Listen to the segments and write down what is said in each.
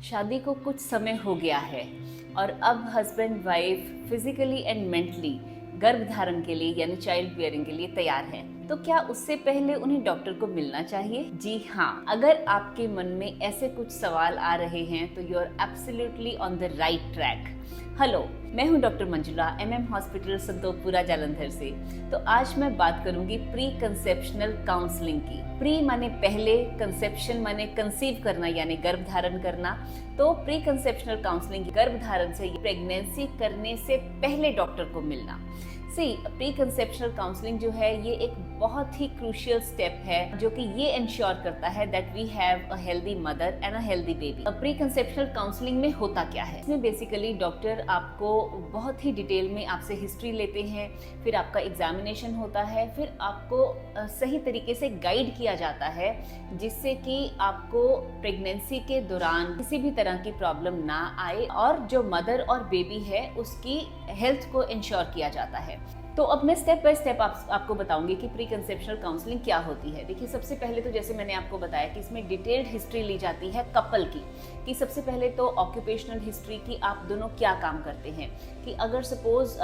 शादी को कुछ समय हो गया है और अब husband wife physically and mentally गर्भ धारण के लिए यानी चाइल्ड बियरिंग के लिए तैयार हैं, तो क्या उससे पहले उन्हें डॉक्टर को मिलना चाहिए? जी हाँ, अगर आपके मन में ऐसे कुछ सवाल आ रहे हैं तो you are absolutely on the right track. Hello, मैं हूं doctor Manjula, MM hospital Santokhpura Jalandhar से। तो आज मैं बात करूंगी प्री कंसेप्शनल काउंसलिंग की। प्री माने पहले, कंसेप्शन माने कंसीव करना यानी गर्भ धारण करना। तो प्री कंसेप्शनल काउंसलिंग गर्भ धारण से प्रेगनेंसी करने से पहले डॉक्टर को मिलना। प्री कंसेप्शनल काउंसलिंग जो है ये एक बहुत ही क्रूशियल स्टेप है जो कि ये इंश्योर करता है that we have a healthy mother and a healthy baby. Pre conceptional counselling में होता क्या है? इसमें बेसिकली डॉक्टर आपको बहुत ही डिटेल में आपसे हिस्ट्री लेते हैं, फिर आपका एग्जामिनेशन होता है, फिर आपको सही तरीके से गाइड किया जाता है जिससे कि आपको प्रेगनेंसी के दौरान किसी भी तरह की प्रॉब्लम ना आए और जो मदर और बेबी है उसकी हेल्थ को इंश्योर किया जाता है। तो अब मैं स्टेप बाय स्टेप आपको बताऊंगी कि प्री कंसेप्शनल काउंसलिंग क्या होती है। देखिए, सबसे पहले तो जैसे मैंने आपको बताया कि इसमें डिटेल्ड हिस्ट्री ली जाती है कपल की, कि सबसे पहले तो ऑक्यूपेशनल हिस्ट्री की आप दोनों क्या काम करते हैं, कि अगर सपोज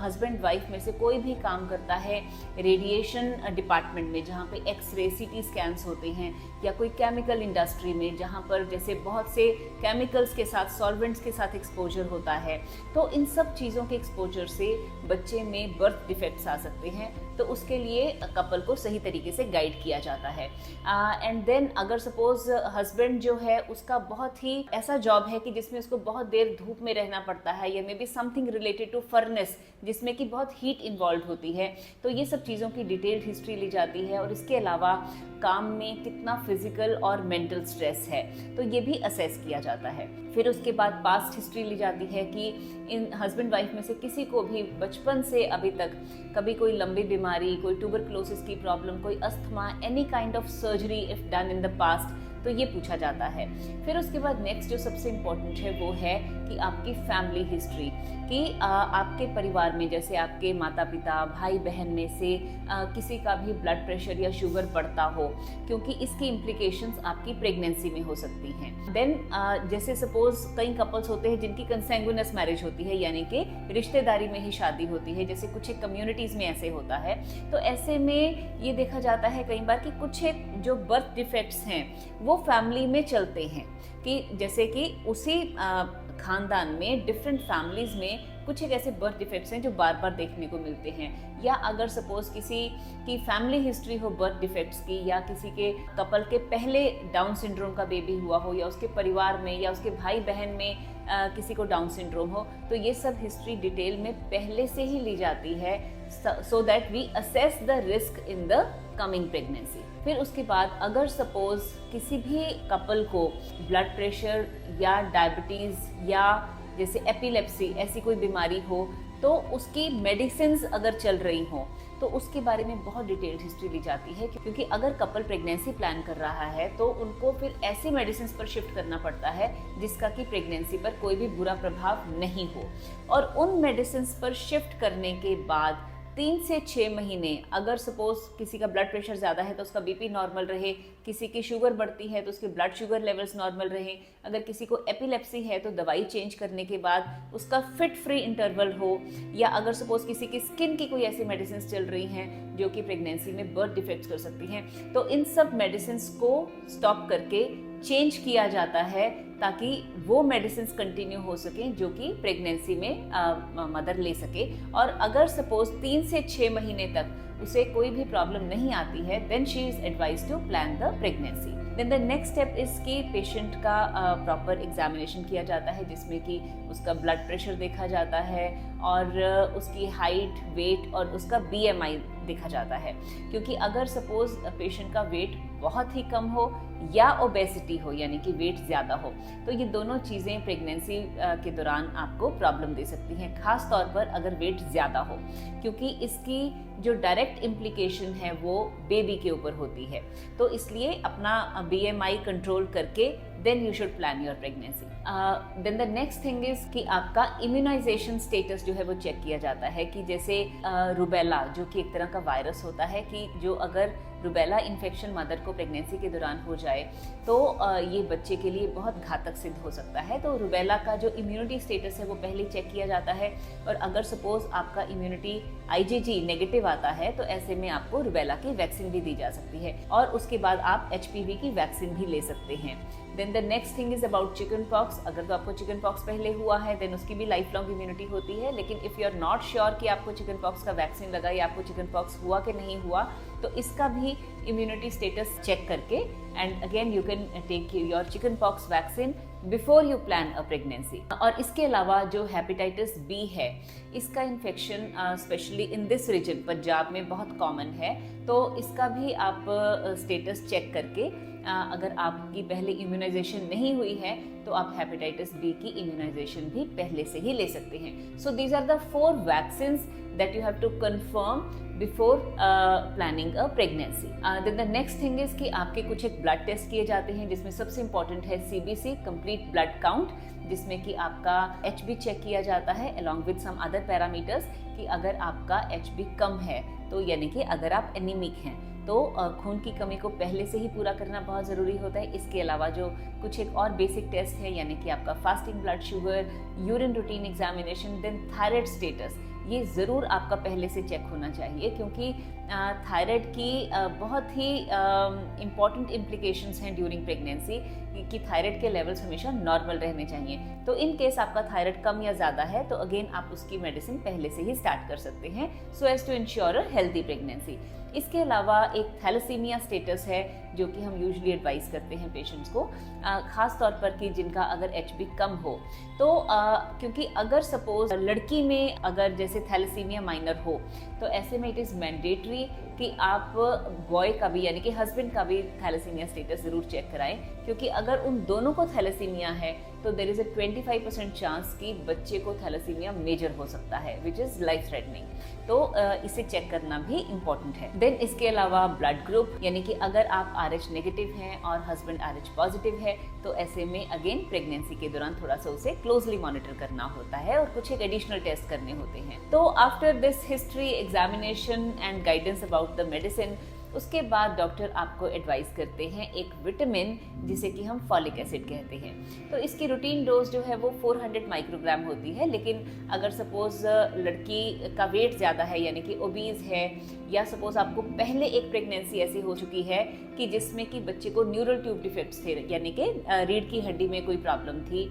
हस्बैंड वाइफ में से कोई भी काम करता है रेडिएशन डिपार्टमेंट में जहाँ पे एक्सरे सीटी स्कैन्स होते हैं, या कोई केमिकल इंडस्ट्री में जहाँ पर जैसे बहुत से केमिकल्स के साथ सॉल्वेंट्स के साथ एक्सपोजर होता है, तो इन सब चीज़ों के एक्सपोजर से बच्चे में बर्थ डिफेक्ट्स आ सकते हैं। तो उसके लिए कपल को सही तरीके से गाइड किया जाता है। एंड देन अगर सपोज हस्बैंड जो है उसका बहुत ही ऐसा जॉब है कि जिसमें उसको बहुत देर धूप में रहना पड़ता है, या may be something related to furnace जिसमें कि बहुत हीट इन्वॉल्व होती है, तो ये सब चीज़ों की डिटेल्ड हिस्ट्री ली जाती है। और इसके अलावा काम में कितना फिजिकल और मेंटल स्ट्रेस है तो ये भी असेस किया जाता है। फिर उसके बाद पास्ट हिस्ट्री ली जाती है कि इन हस्बैंड वाइफ में से किसी को भी बचपन से अभी तक कभी कोई लंबी बीमारी, कोई ट्यूबरक्लोसिस की प्रॉब्लम, कोई asthma, any kind of surgery if done in the past, तो ये पूछा जाता है। फिर उसके बाद नेक्स्ट जो सबसे इम्पोर्टेंट है वो है कि आपकी फैमिली हिस्ट्री, कि आपके परिवार में जैसे आपके माता पिता, भाई बहन में से किसी का भी ब्लड प्रेशर या शुगर बढ़ता हो, क्योंकि इसकी इम्प्लीकेशंस आपकी प्रेगनेंसी में हो सकती हैं। देन जैसे सपोज कई कपल्स होते हैं जिनकी कंसेंगुइनस मैरिज होती है, यानी कि रिश्तेदारी में ही शादी होती है, जैसे कुछ एक कम्युनिटीज़ में ऐसे होता है। तो ऐसे में ये देखा जाता है कई बार कि कुछ एक जो बर्थ डिफेक्ट्स हैं वो फैमिली में चलते हैं, कि जैसे कि उसी खानदान में डिफरेंट फैमिलीज में कुछ एक ऐसे बर्थ डिफेक्ट्स हैं जो बार बार देखने को मिलते हैं। या अगर सपोज किसी की फैमिली हिस्ट्री हो बर्थ डिफेक्ट्स की, या किसी के कपल के पहले डाउन सिंड्रोम का बेबी हुआ हो, या उसके परिवार में या उसके भाई बहन में किसी को डाउन सिंड्रोम हो, तो ये सब हिस्ट्री डिटेल में पहले से ही ली जाती है so that we assess the risk in the coming pregnancy. फिर उसके बाद अगर सपोज किसी भी कपल को ब्लड प्रेशर या डायबिटीज़ या जैसे एपिलेप्सी ऐसी कोई बीमारी हो, तो उसकी मेडिसिन्स अगर चल रही हो तो उसके बारे में बहुत डिटेल्ड हिस्ट्री ली जाती है, क्योंकि अगर कपल प्रेगनेंसी प्लान कर रहा है तो उनको फिर ऐसी मेडिसिन्स पर शिफ्ट करना पड़ता है जिसका कि प्रेगनेंसी पर कोई भी बुरा प्रभाव नहीं हो। और उन मेडिसिन्स पर शिफ्ट करने के बाद 3 से 6 महीने, अगर सपोज किसी का ब्लड प्रेशर ज़्यादा है तो उसका बीपी नॉर्मल रहे, किसी की शुगर बढ़ती है तो उसके ब्लड शुगर लेवल्स नॉर्मल रहे, अगर किसी को एपिलेप्सी है तो दवाई चेंज करने के बाद उसका फिट फ्री इंटरवल हो, या अगर सपोज किसी की स्किन की कोई ऐसी मेडिसिन चल रही हैं जो कि प्रेगनेंसी में बर्थ डिफेक्ट्स कर सकती हैं, तो इन सब मेडिसिन को स्टॉप करके चेंज किया जाता है ताकि वो मेडिसिन कंटिन्यू हो सकें जो कि प्रेगनेंसी में मदर ले सके। और अगर सपोज 3 से 6 महीने तक उसे कोई भी प्रॉब्लम नहीं आती है, then she is advised to plan the pregnancy. Then the next step is कि पेशेंट का प्रॉपर एग्जामिनेशन किया जाता है, जिसमें कि उसका ब्लड प्रेशर देखा जाता है और उसकी हाइट, वेट और उसका BMI देखा जाता है। क्योंकि अगर सपोज पेशेंट का वेट बहुत ही कम हो या ओबेसिटी हो, यानी कि वेट ज़्यादा हो, तो ये दोनों चीज़ें प्रेगनेंसी के दौरान आपको प्रॉब्लम दे सकती हैं, खास तौर पर अगर वेट ज़्यादा हो, क्योंकि इसकी जो डायरेक्ट इम्प्लीकेशन है वो बेबी के ऊपर होती है। तो इसलिए अपना BMI कंट्रोल करके then you should plan your pregnancy. Then the next thing is कि आपका इम्यूनाइजेशन स्टेटस जो है वो चेक किया जाता है, कि जैसे रुबेला जो कि एक तरह का वायरस होता है, कि जो अगर रुबेला इन्फेक्शन मदर को प्रेगनेंसी के दौरान हो जाए तो ये बच्चे के लिए बहुत घातक सिद्ध हो सकता है। तो रुबेला का जो इम्यूनिटी स्टेटस है वो पहले चेक किया जाता है, और अगर सपोज आपका इम्यूनिटी IgG नेगेटिव आता है तो ऐसे में आपको रुबेला की वैक्सीन भी दी जा सकती है, और उसके बाद आप HPV की वैक्सीन भी ले सकते हैं। Then the next thing is about chickenpox. अगर तो आपको चिकन पॉक्स पहले हुआ है देन उसकी भी लाइफ लॉन्ग इम्यूनिटी होती है, लेकिन if you are not sure कि आपको चिकन पॉक्स का वैक्सीन लगा या आपको चिकन पॉक्स हुआ कि नहीं हुआ, तो इसका भी इम्यूनिटी स्टेटस चेक करके and again you can take your chickenpox vaccine before you plan a pregnancy. और इसके अलावा जो हेपेटाइटिस बी है, इसका infection specially in this region Punjab में बहुत कॉमन है, तो इसका भी आप स्टेटस चेक करके अगर आपकी पहले इम्यूनाइजेशन नहीं हुई है तो आप हेपेटाइटिस बी की इम्यूनाइजेशन भी पहले से ही ले सकते हैं। So these are the 4 vaccines that you have to confirm before planning a pregnancy. Then the next thing is कि आपके कुछ एक ब्लड टेस्ट किए जाते हैं, जिसमें सबसे इंपॉर्टेंट है CBC कंप्लीट ब्लड काउंट, जिसमें कि आपका HB चेक किया जाता है along with some other parameters, कि अगर आपका HB कम है तो यानी कि अगर आप एनीमिक हैं तो खून की कमी को पहले से ही पूरा करना बहुत ज़रूरी होता है। इसके अलावा जो कुछ एक और बेसिक टेस्ट है, यानी कि आपका fasting blood sugar, urine routine examination, then thyroid status, ये ज़रूर आपका पहले से चेक होना चाहिए, क्योंकि थायराइड की बहुत ही इम्पॉर्टेंट इम्प्लिकेशंस हैं ड्यूरिंग प्रेगनेंसी, कि थायराइड के लेवल्स हमेशा नॉर्मल रहने चाहिए। तो इन केस आपका थायराइड कम या ज़्यादा है तो अगेन आप उसकी मेडिसिन पहले से ही स्टार्ट कर सकते हैं, so as to ensure a healthy pregnancy. इसके अलावा एक थैलेसीमिया स्टेटस है जो कि हम यूजुअली एडवाइस करते हैं पेशेंट्स को, ख़ास तौर पर कि जिनका अगर HB कम हो, तो क्योंकि अगर सपोज लड़की में अगर जैसे थैलेसीमिया माइनर हो तो ऐसे में इट इज़ मैंडेटरी कि आप बॉय का भी यानी कि हस्बैंड का भी थैलेसीमिया स्टेटस ज़रूर चेक कराएं, क्योंकि अगर उन दोनों को थैलेसीमिया है तो देयर इज़ अ 25% चांस कि बच्चे को थैलेसीमिया मेजर हो सकता है, विच इज़ लाइफ थ्रेटनिंग। तो इसे चेक करना भी इम्पॉर्टेंट है। देन इसके अलावा ब्लड ग्रुप, यानी कि अगर आप RH नेगेटिव हैं और हस्बैंड RH पॉजिटिव है तो ऐसे में अगेन प्रेगनेंसी के दौरान थोड़ा सा उसे क्लोजली मॉनिटर करना होता है और कुछ एक एडिशनल टेस्ट करने होते हैं। तो after this history, examination and guidance about the medicine, उसके बाद डॉक्टर आपको एडवाइस करते हैं एक विटामिन जिसे कि हम फॉलिक एसिड कहते हैं। तो इसकी रूटीन डोज जो है वो 400 माइक्रोग्राम होती है, लेकिन अगर सपोज लड़की का वेट ज़्यादा है यानी कि ओबीज है, या सपोज आपको पहले एक प्रेगनेंसी ऐसी हो चुकी है कि जिसमें कि बच्चे को न्यूरल ट्यूब डिफेक्ट्स थे, यानी कि रीढ़ की हड्डी में कोई प्रॉब्लम थी,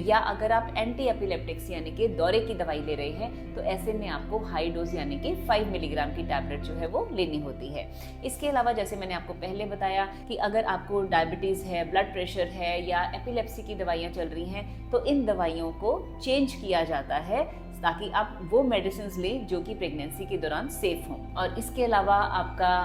या अगर आप एंटी एपिलेप्टिक्स यानी कि दौरे की दवाई ले रहे हैं, तो ऐसे में आपको हाई डोज यानी कि 5 मिलीग्राम की टैबलेट जो है वो लेनी होती है। इसके अलावा जैसे मैंने आपको पहले बताया कि अगर आपको डायबिटीज़ है, ब्लड प्रेशर है या एपिलेप्सी की दवाइयाँ चल रही हैं, तो इन दवाइयों को चेंज किया जाता है ताकि आप वो मेडिसिन लें जो कि प्रेगनेंसी के दौरान सेफ हों। और इसके अलावा आपका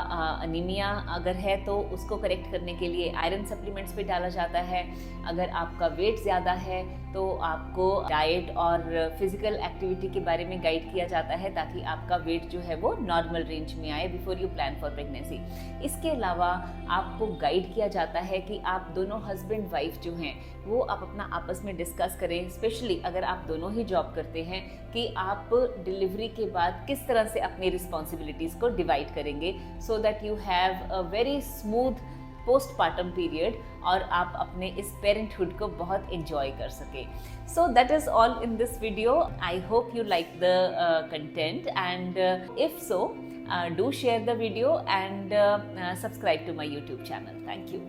अनीमिया अगर है तो उसको करेक्ट करने के लिए आयरन सप्लीमेंट्स भी डाला जाता है। अगर आपका वेट ज़्यादा है तो आपको डाइट और फिजिकल एक्टिविटी के बारे में गाइड किया जाता है ताकि आपका वेट जो है वो नॉर्मल रेंज में आए before you plan for pregnancy. इसके अलावा आपको गाइड किया जाता है कि आप दोनों हस्बैंड वाइफ जो हैं वो आप अपना आपस में डिस्कस करें, स्पेशली अगर आप दोनों ही जॉब करते हैं, कि आप डिलीवरी के बाद किस तरह से अपनी रिस्पॉन्सिबिलिटीज़ को डिवाइड करेंगे, so that you have a very smooth postpartum period और आप अपने इस पेरेंटहुड को बहुत एंजॉय कर सके। So that is all in this video. I hope you like the content, and if so do share the video and subscribe to my YouTube channel. Thank you.